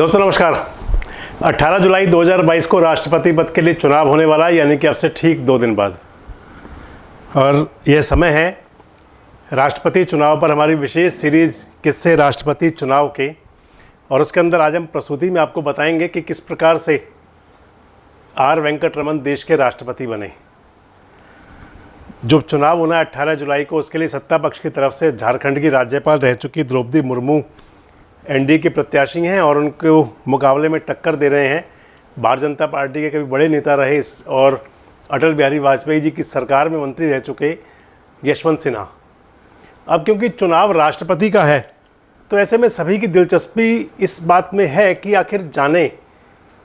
दोस्तों नमस्कार। 18 जुलाई 2022 को राष्ट्रपति पद के लिए चुनाव होने वाला है, यानी कि अब से ठीक 2 दिन बाद। और यह समय है राष्ट्रपति चुनाव पर हमारी विशेष सीरीज़ किससे राष्ट्रपति चुनाव के, और उसके अंदर आज हम प्रस्तुति में आपको बताएंगे कि किस प्रकार से आर वेंकटरमन देश के राष्ट्रपति बने। जो चुनाव होना है 18 जुलाई को, उसके लिए सत्ता पक्ष की तरफ से झारखंड की राज्यपाल रह चुकी द्रौपदी मुर्मू एनडीए के प्रत्याशी हैं और उनको मुकाबले में टक्कर दे रहे हैं भारतीय जनता पार्टी के कभी बड़े नेता रहे और अटल बिहारी वाजपेयी जी की सरकार में मंत्री रह चुके यशवंत सिन्हा। अब क्योंकि चुनाव राष्ट्रपति का है, तो ऐसे में सभी की दिलचस्पी इस बात में है कि आखिर जाने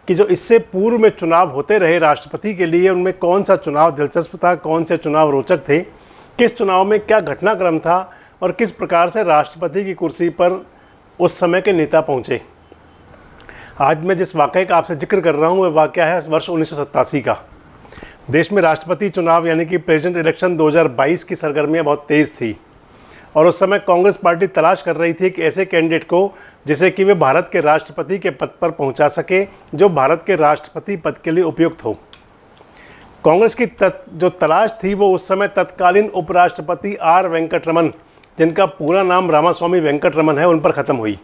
कि जो इससे पूर्व में चुनाव होते रहे राष्ट्रपति के लिए, उनमें कौन सा चुनाव दिलचस्प था, कौन से चुनाव रोचक थे, किस चुनाव में क्या घटनाक्रम था और किस प्रकार से राष्ट्रपति की कुर्सी पर उस समय के नेता पहुंचे। आज मैं जिस वाक़ये का आपसे जिक्र कर रहा हूं वह वाक़या है वर्ष 1987 का। देश में राष्ट्रपति चुनाव यानी कि प्रेसिडेंट इलेक्शन 2022 की सरगर्मियां बहुत तेज़ थी और उस समय कांग्रेस पार्टी तलाश कर रही थी कि ऐसे कैंडिडेट को जिसे कि वे भारत के राष्ट्रपति के पद पर पहुंचा सके, जो भारत के राष्ट्रपति पद के लिए उपयुक्त हो। कांग्रेस की जो तलाश थी वो उस समय तत्कालीन उपराष्ट्रपति आर वेंकटरमन, जिनका पूरा नाम रामास्वामी वेंकटरमन है, उन पर ख़त्म हुई।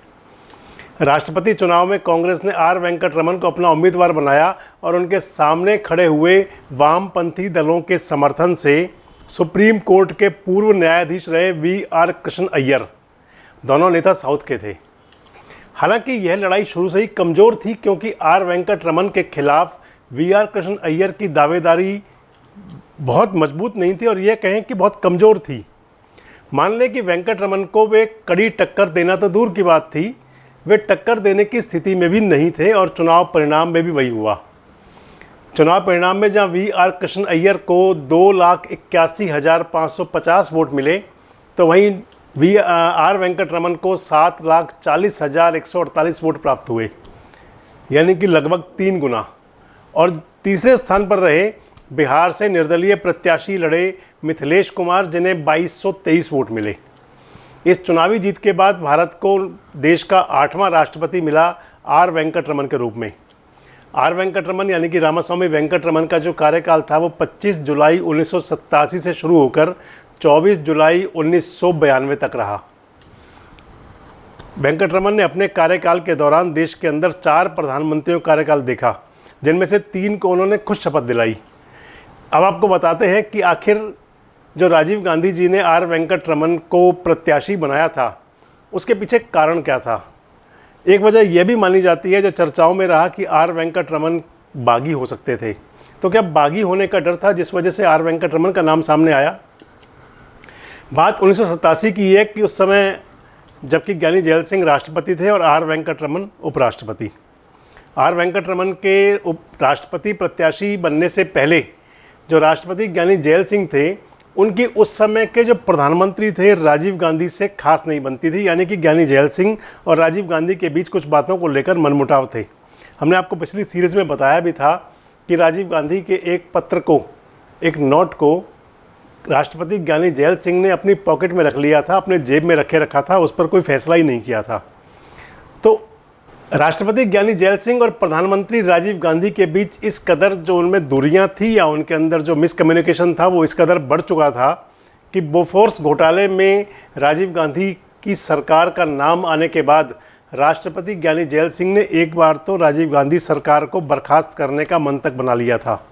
राष्ट्रपति चुनाव में कांग्रेस ने आर वेंकटरमन को अपना उम्मीदवार बनाया और उनके सामने खड़े हुए वामपंथी दलों के समर्थन से सुप्रीम कोर्ट के पूर्व न्यायाधीश रहे वी.आर. कृष्ण अय्यर, दोनों नेता साउथ के थे। हालांकि यह लड़ाई शुरू से ही कमज़ोर थी, क्योंकि आर वेंकटरमन के खिलाफ वी.आर. कृष्ण अय्यर की दावेदारी बहुत मजबूत नहीं थी और यह कहें कि बहुत कमज़ोर थी। मान लें कि वेंकटरमन को वे कड़ी टक्कर देना तो दूर की बात थी, वे टक्कर देने की स्थिति में भी नहीं थे और चुनाव परिणाम में भी वही हुआ। चुनाव परिणाम में जहां वी.आर. कृष्ण अय्यर को 2,81,550 वोट मिले, तो वहीं वी.आर. वेंकटरमन को 7,40,148 वोट प्राप्त हुए, यानी कि लगभग 3 गुना। और तीसरे स्थान पर रहे बिहार से निर्दलीय प्रत्याशी लड़े मिथिलेश कुमार, जिन्हें 2,223 वोट मिले। इस चुनावी जीत के बाद भारत को देश का 8वां राष्ट्रपति मिला आर वेंकटरमन के रूप में। आर वेंकटरमन यानी कि रामास्वामी वेंकटरमन का जो कार्यकाल था वो 25 जुलाई 1987 से शुरू होकर 24 जुलाई 1992 तक रहा। वेंकटरमन ने अपने कार्यकाल के दौरान देश के अंदर 4 प्रधानमंत्रियों का कार्यकाल देखा, जिनमें से 3 को उन्होंने खुद शपथ दिलाई। अब आपको बताते हैं कि आखिर जो राजीव गांधी जी ने आर वेंकटरमन को प्रत्याशी बनाया था, उसके पीछे कारण क्या था। एक वजह यह भी मानी जाती है, जो चर्चाओं में रहा, कि आर वेंकटरमन बागी हो सकते थे। तो क्या बागी होने का डर था जिस वजह से आर वेंकटरमन का नाम सामने आया? बात 1987 की है कि उस समय जबकि ज्ञानी जैल सिंह राष्ट्रपति थे और आर वेंकटरमन उपराष्ट्रपति। आर वेंकटरमन के राष्ट्रपति प्रत्याशी बनने से पहले जो राष्ट्रपति ज्ञानी जैल सिंह थे, उनकी उस समय के जो प्रधानमंत्री थे राजीव गांधी से खास नहीं बनती थी, यानी कि ज्ञानी जैल सिंह और राजीव गांधी के बीच कुछ बातों को लेकर मनमुटाव थे। हमने आपको पिछली सीरीज़ में बताया भी था कि राजीव गांधी के एक पत्र को, एक नोट को राष्ट्रपति ज्ञानी जैल सिंह ने अपनी पॉकेट में रख लिया था, अपने जेब में रखा था, उस पर कोई फैसला ही नहीं किया था। तो राष्ट्रपति ज्ञानी जैल सिंह और प्रधानमंत्री राजीव गांधी के बीच इस कदर जो उनमें दूरियां थी या उनके अंदर जो मिसकम्युनिकेशन था वो इस कदर बढ़ चुका था कि बोफोर्स घोटाले में राजीव गांधी की सरकार का नाम आने के बाद राष्ट्रपति ज्ञानी जैल सिंह ने एक बार तो राजीव गांधी सरकार को बर्खास्त करने का मन तक बना लिया था।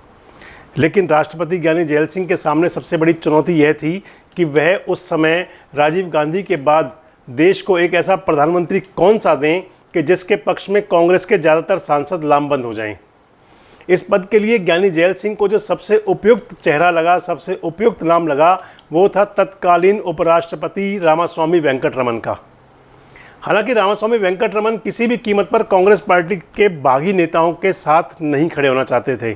लेकिन राष्ट्रपति ज्ञानी जैल सिंह के सामने सबसे बड़ी चुनौती यह थी कि वह उस समय राजीव गांधी के बाद देश को एक ऐसा प्रधानमंत्री कौन सा दें कि जिसके पक्ष में कांग्रेस के ज़्यादातर सांसद लामबंद हो जाएं। इस पद के लिए ज्ञानी जैल सिंह को जो सबसे उपयुक्त चेहरा लगा, सबसे उपयुक्त नाम लगा, वो था तत्कालीन उपराष्ट्रपति रामास्वामी वेंकटरमन का। हालांकि रामास्वामी वेंकटरमन किसी भी कीमत पर कांग्रेस पार्टी के बागी नेताओं के साथ नहीं खड़े होना चाहते थे।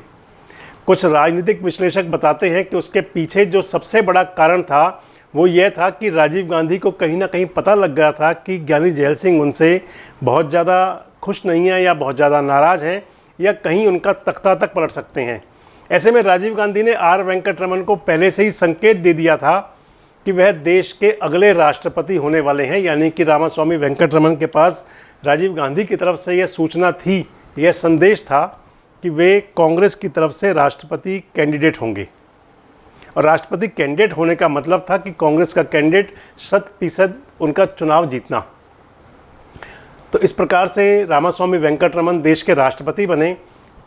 कुछ राजनीतिक विश्लेषक बताते हैं कि उसके पीछे जो सबसे बड़ा कारण था वो ये था कि राजीव गांधी को कहीं ना कहीं पता लग गया था कि ज्ञानी जैल सिंह उनसे बहुत ज़्यादा खुश नहीं है या बहुत ज़्यादा नाराज़ हैं या कहीं उनका तख्ता तक पलट सकते हैं। ऐसे में राजीव गांधी ने आर वेंकटरमन को पहले से ही संकेत दे दिया था कि वह देश के अगले राष्ट्रपति होने वाले हैं, यानी कि रामास्वामी वेंकटरमन के पास राजीव गांधी की तरफ से यह सूचना थी, यह संदेश था कि वे कांग्रेस की तरफ से राष्ट्रपति कैंडिडेट होंगे। और राष्ट्रपति कैंडिडेट होने का मतलब था कि कांग्रेस का कैंडिडेट 100% उनका चुनाव जीतना। तो इस प्रकार से रामास्वामी वेंकटरमन देश के राष्ट्रपति बने,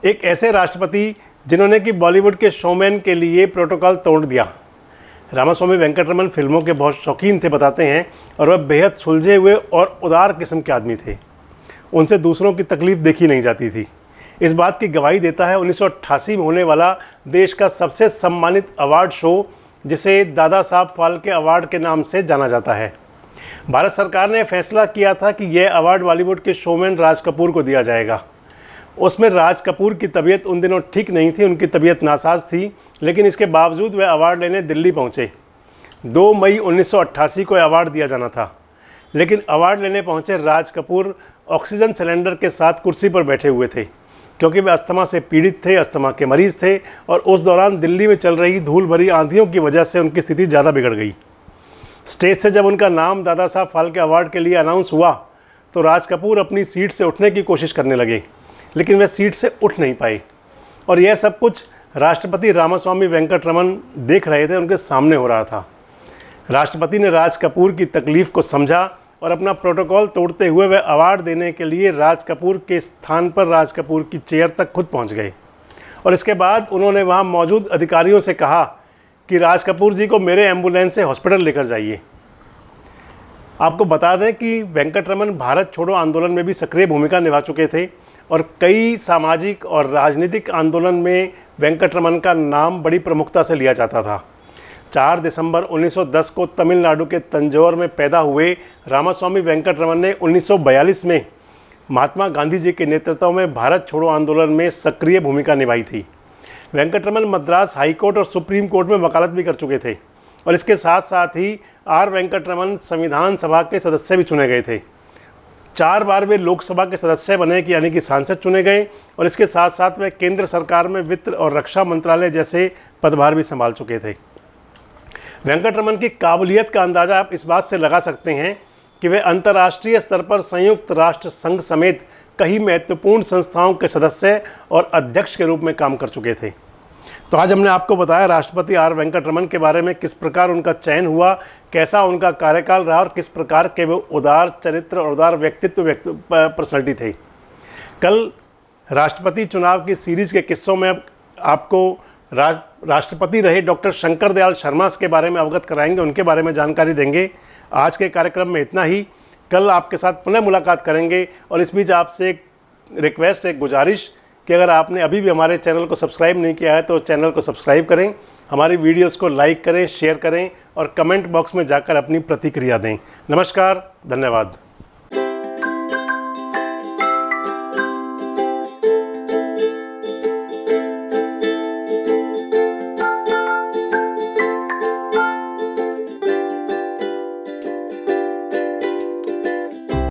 एक ऐसे राष्ट्रपति जिन्होंने कि बॉलीवुड के शोमैन के लिए प्रोटोकॉल तोड़ दिया। रामास्वामी वेंकटरमन फिल्मों के बहुत शौकीन थे, बताते हैं, और वह बेहद सुलझे हुए और उदार किस्म के आदमी थे। उनसे दूसरों की तकलीफ़ देखी नहीं जाती थी। इस बात की गवाही देता है 1988 में होने वाला देश का सबसे सम्मानित अवार्ड शो, जिसे दादा साहब फाल्के अवार्ड के नाम से जाना जाता है। भारत सरकार ने फैसला किया था कि यह अवार्ड बॉलीवुड के शोमैन राज कपूर को दिया जाएगा। उसमें राज कपूर की तबीयत उन दिनों ठीक नहीं थी, उनकी तबीयत नासाज थी, लेकिन इसके बावजूद वे अवार्ड लेने दिल्ली पहुंचे। 2 मई 1988 को अवार्ड दिया जाना था, लेकिन अवार्ड लेने पहुंचे राज कपूर ऑक्सीजन सिलेंडर के साथ कुर्सी पर बैठे हुए थे, क्योंकि वे अस्थमा से पीड़ित थे, अस्थमा के मरीज़ थे, और उस दौरान दिल्ली में चल रही धूल भरी आंधियों की वजह से उनकी स्थिति ज़्यादा बिगड़ गई। स्टेज से जब उनका नाम दादा साहब फाल्के अवार्ड के लिए अनाउंस हुआ तो राज कपूर अपनी सीट से उठने की कोशिश करने लगे, लेकिन वे सीट से उठ नहीं पाए। और यह सब कुछ राष्ट्रपति रामास्वामी वेंकटरमन देख रहे थे, उनके सामने हो रहा था। राष्ट्रपति ने राज कपूर की तकलीफ़ को समझा और अपना प्रोटोकॉल तोड़ते हुए वह अवार्ड देने के लिए राज कपूर के स्थान पर राज कपूर की चेयर तक खुद पहुंच गए। और इसके बाद उन्होंने वहां मौजूद अधिकारियों से कहा कि राज कपूर जी को मेरे एम्बुलेंस से हॉस्पिटल लेकर जाइए। आपको बता दें कि वेंकटरमन भारत छोड़ो आंदोलन में भी सक्रिय भूमिका निभा चुके थे, और कई सामाजिक और राजनीतिक आंदोलन में वेंकटरमन का नाम बड़ी प्रमुखता से लिया जाता था। 4 दिसंबर 1910 को तमिलनाडु के तंजौर में पैदा हुए रामास्वामी वेंकटरमन ने 1942 में महात्मा गांधी जी के नेतृत्व में भारत छोड़ो आंदोलन में सक्रिय भूमिका निभाई थी। वेंकटरमन मद्रास हाईकोर्ट और सुप्रीम कोर्ट में वकालत भी कर चुके थे, और इसके साथ साथ ही आर वेंकटरमन संविधान सभा के सदस्य भी चुने गए थे। 4 बार वे लोकसभा के सदस्य बने, यानी कि सांसद चुने गए, और इसके साथ साथ वे केंद्र सरकार में वित्त और रक्षा मंत्रालय जैसे पदभार भी संभाल चुके थे। वेंकटरमन की काबिलियत का अंदाज़ा आप इस बात से लगा सकते हैं कि वे अंतर्राष्ट्रीय स्तर पर संयुक्त राष्ट्र संघ समेत कई महत्वपूर्ण संस्थाओं के सदस्य और अध्यक्ष के रूप में काम कर चुके थे। तो आज हमने आपको बताया राष्ट्रपति आर वेंकटरमन के बारे में, किस प्रकार उनका चयन हुआ, कैसा उनका कार्यकाल रहा, और किस प्रकार के वो उदार चरित्र और उदार व्यक्तित्व पर्सनैलिटी थे। कल राष्ट्रपति चुनाव की सीरीज़ के किस्सों में आपको राष्ट्रपति रहे डॉक्टर शंकर दयाल शर्मा के बारे में अवगत कराएंगे, उनके बारे में जानकारी देंगे। आज के कार्यक्रम में इतना ही। कल आपके साथ पुनः मुलाकात करेंगे, और इस बीच आपसे एक रिक्वेस्ट, एक गुजारिश कि अगर आपने अभी भी हमारे चैनल को सब्सक्राइब नहीं किया है तो चैनल को सब्सक्राइब करें, हमारी वीडियोस को लाइक करें, शेयर करें, और कमेंट बॉक्स में जाकर अपनी प्रतिक्रिया दें। नमस्कार, धन्यवाद।